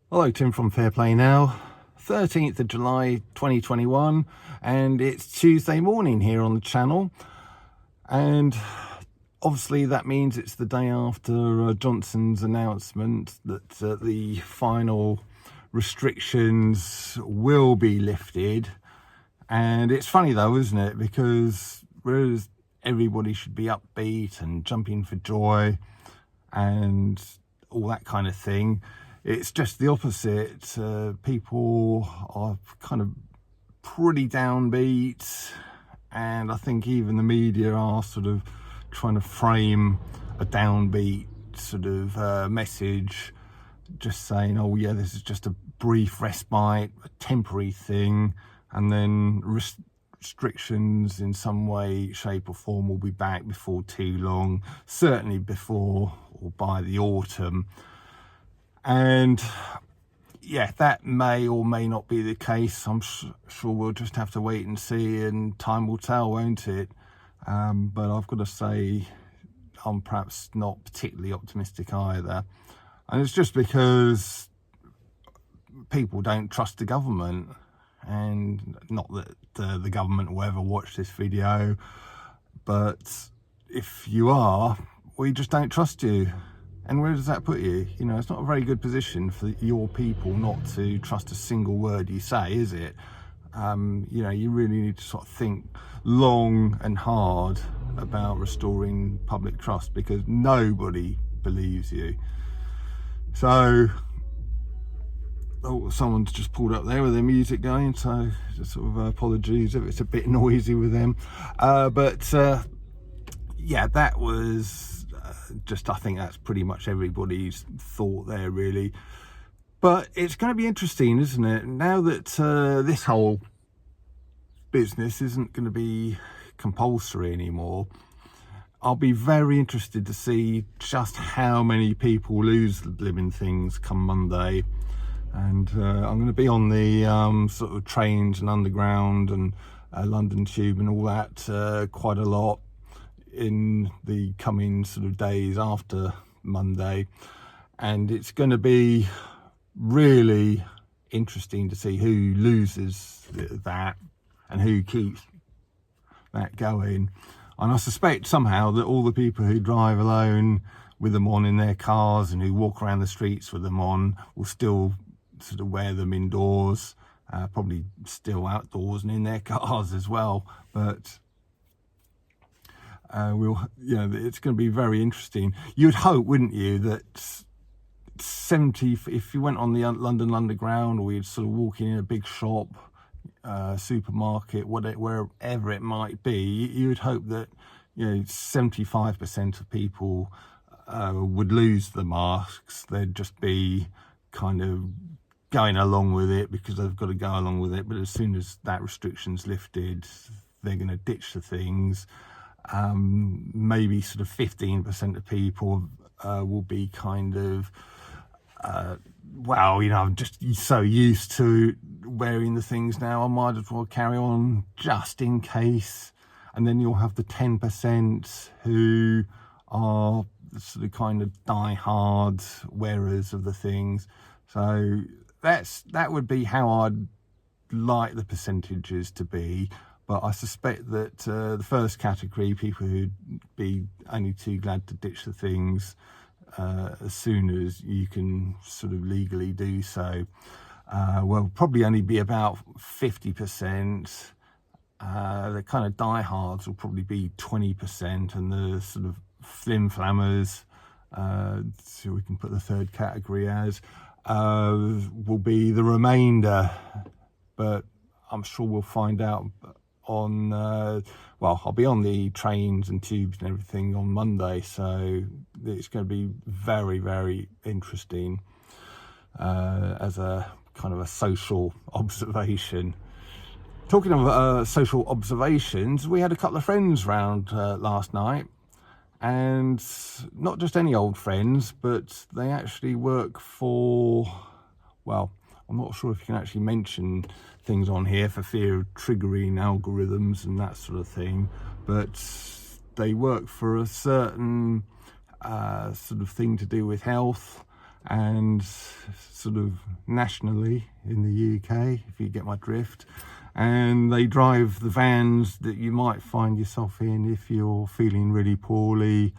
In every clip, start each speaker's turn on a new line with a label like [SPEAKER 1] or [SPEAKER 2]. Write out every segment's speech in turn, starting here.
[SPEAKER 1] Hello, Tim from Fair Play Now, 13th of July 2021, and it's Tuesday morning here on the channel. And obviously that means it's the day after Johnson's announcement that the final restrictions will be lifted. And it's funny though, isn't it? Because whereas everybody should be upbeat and jumping for joy and all that kind of thing, it's just the opposite. People are kind of pretty downbeat, and I think even the media are sort of trying to frame a downbeat sort of message, just saying, oh yeah, this is just a brief respite, a temporary thing, and then restrictions in some way, shape or form will be back before too long, certainly before or by the autumn. And yeah, that may or may not be the case. I'm sure we'll just have to wait and see, and time will tell, won't it? But I've got to say, I'm perhaps not particularly optimistic either. And it's just because people don't trust the government. And not that the government will ever watch this video, but if you are, we just don't trust you. And where does that put you? You know, it's not a very good position for your people not to trust a single word you say, is it? You know, you really need to sort of think long and hard about restoring public trust, because nobody believes you. So, oh, someone's just pulled up there with their music going, so just sort of apologies if it's a bit noisy with them. Yeah, that was just, I think that's pretty much everybody's thought there, really. But it's going to be interesting, isn't it? Now that this whole business isn't going to be compulsory anymore, I'll be very interested to see just how many people lose the blimmin' things come Monday. And I'm going to be on the sort of trains and underground and London Tube and all that quite a lot in the coming sort of days after Monday, and it's going to be really interesting to see who loses that and who keeps that going. And I suspect somehow that all the people who drive alone with them on in their cars and who walk around the streets with them on will still sort of wear them indoors, probably still outdoors and in their cars as well. But it's going to be very interesting. You'd hope, wouldn't you, that 70, if you went on the London Underground, or you'd sort of walk in a big shop, supermarket, wherever it might be, you would hope that 75% of people would lose the masks. They'd just be kind of going along with it because they've got to go along with it. But as soon as that restriction's lifted, they're going to ditch the things. Maybe sort of 15% of people will be kind of, well, I'm just so used to wearing the things now, I might as well carry on just in case. And then you'll have the 10% who are sort of kind of die-hard wearers of the things. So that would be how I'd like the percentages to be. But I suspect that the first category, people who'd be only too glad to ditch the things as soon as you can sort of legally do so, will probably only be about 50%. The kind of diehards will probably be 20%, and the sort of flim-flammers, so we can put the third category as, will be the remainder. But I'm sure we'll find out on I'll be on the trains and tubes and everything on Monday, so it's going to be very, very interesting as a kind of a social observation. Talking of social observations, we had a couple of friends round last night, and not just any old friends, but they actually work for, well, I'm not sure if you can actually mention things on here for fear of triggering algorithms and that sort of thing, but they work for a certain sort of thing to do with health, and sort of nationally in the UK, if you get my drift. And they drive the vans that you might find yourself in if you're feeling really poorly,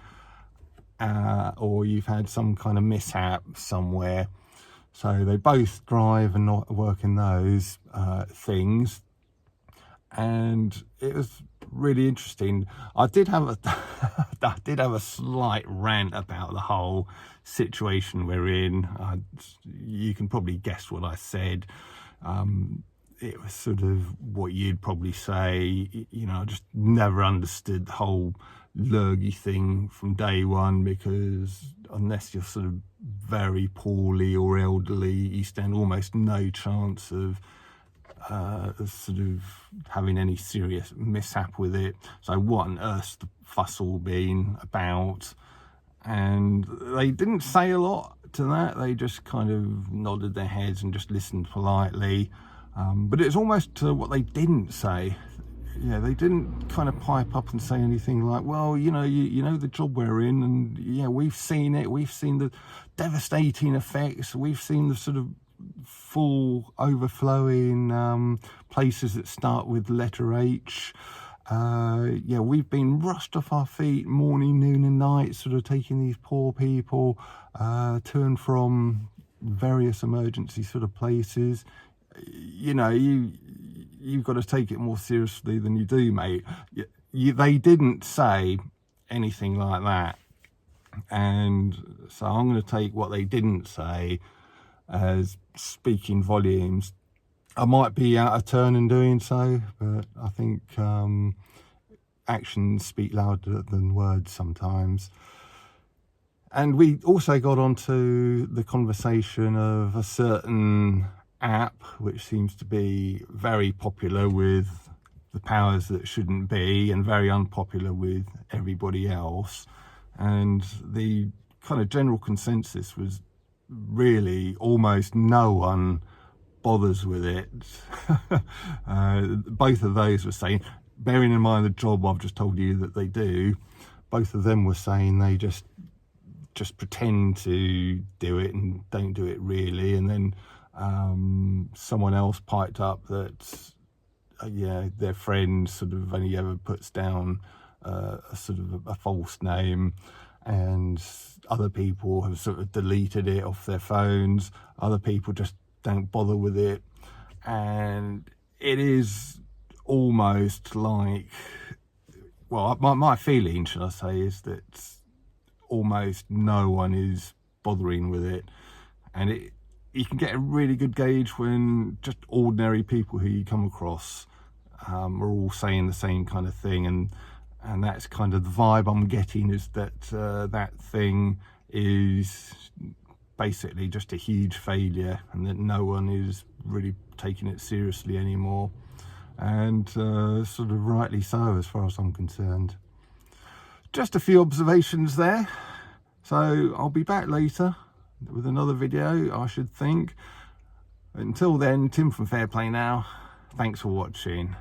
[SPEAKER 1] or you've had some kind of mishap somewhere. So they both drive and not work in those things. And it was really interesting. I did have a slight rant about the whole situation we're in. You can probably guess what I said. It was sort of what you'd probably say. You know, I just never understood the whole lurgy thing from day one, because unless you're sort of very poorly or elderly, you stand almost no chance of sort of having any serious mishap with it. So what on earth's the fuss all been about? And they didn't say a lot to that. They just kind of nodded their heads and just listened politely. But it's almost what they didn't say. Yeah, they didn't kind of pipe up and say anything like, well, you know the job we're in, and yeah, we've seen it. We've seen the devastating effects. We've seen the sort of full overflowing places that start with letter H. Yeah, we've been rushed off our feet morning, noon and night, sort of taking these poor people to and from various emergency sort of places. You know, you've got to take it more seriously than you do, mate. They didn't say anything like that. And so I'm going to take what they didn't say as speaking volumes. I might be out of turn in doing so, but I think actions speak louder than words sometimes. And we also got onto the conversation of a certain app which seems to be very popular with the powers that shouldn't be, and very unpopular with everybody else. And the kind of general consensus was really almost no one bothers with it. Both of those were saying, bearing in mind the job I've just told you that they do, both of them were saying they just pretend to do it and don't do it really. And then someone else piped up that yeah, their friend sort of only ever puts down a sort of a false name, and other people have sort of deleted it off their phones. Other people just don't bother with it. And it is almost like, well, my feeling, should I say, is that almost no one is bothering with it. And you can get a really good gauge when just ordinary people who you come across are all saying the same kind of thing, and that's kind of the vibe I'm getting, is that that thing is basically just a huge failure, and that no one is really taking it seriously anymore. And sort of rightly so, as far as I'm concerned. Just a few observations there. So I'll be back later with another video, I should think. Until then, Tim from Fair Play Now. Thanks for watching.